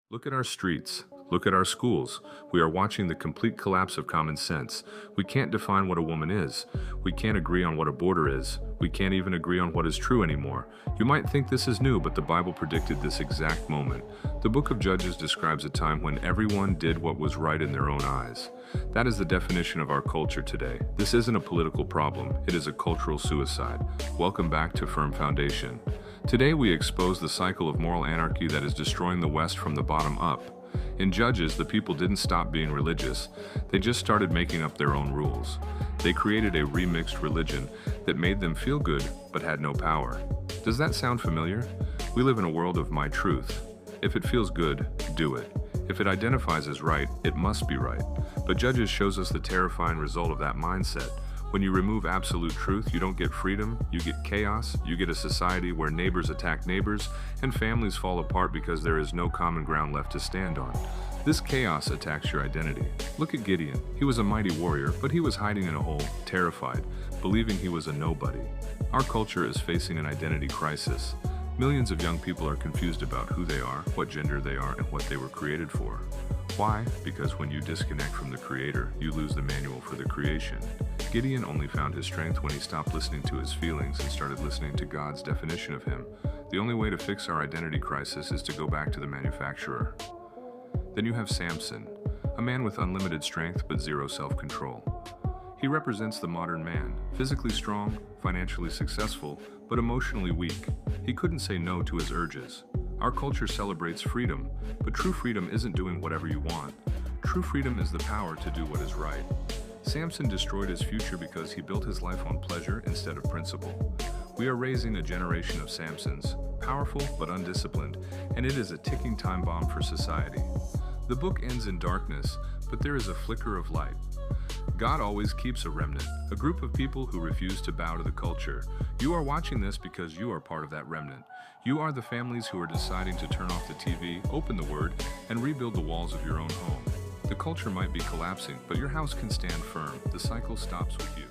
Look at our streets. Look at our schools. We are watching the complete collapse of common sense. We can't define what a woman is. We can't agree on what a border is. We can't even agree on what is true anymore. You might think this is new, but the Bible predicted this exact moment. The book of Judges describes a time when everyone did what was right in their own eyes. That is the definition of our culture today. This isn't a political problem. It is a cultural suicide. Welcome back to Firm Foundation. Today we expose the cycle of moral anarchy that is destroying the West from the bottom up. In Judges, the people didn't stop being religious. They just started making up their own rules. They created a remixed religion that made them feel good but had no power. Does that sound familiar? We live in a world of my truth. If it feels good, do it. If it identifies as right, it must be right. But Judges shows us the terrifying result of that mindset. When you remove absolute truth, you don't get freedom, you get chaos, you get a society where neighbors attack neighbors, and families fall apart because there is no common ground left to stand on. This chaos attacks your identity. Look at Gideon. He was a mighty warrior, but he was hiding in a hole, terrified, believing he was a nobody. Our culture is facing an identity crisis. Millions of young people are confused about who they are, what gender they are, and what they were created for. Why? Because when you disconnect from the Creator, you lose the manual for the creation. Gideon only found his strength when he stopped listening to his feelings and started listening to God's definition of him. The only way to fix our identity crisis is to go back to the manufacturer. Then you have Samson, a man with unlimited strength but zero self-control. He represents the modern man, physically strong, financially successful, but emotionally weak. He couldn't say no to his urges. Our culture celebrates freedom, but true freedom isn't doing whatever you want. True freedom is the power to do what is right. Samson destroyed his future because he built his life on pleasure instead of principle. We are raising a generation of Samsons, powerful but undisciplined, and it is a ticking time bomb for society. The book ends in darkness, but there is a flicker of light. God always keeps a remnant, a group of people who refuse to bow to the culture. You are watching this because you are part of that remnant. You are the families who are deciding to turn off the TV, open the Word, and rebuild the walls of your own home. The culture might be collapsing, but your house can stand firm. The cycle stops with you.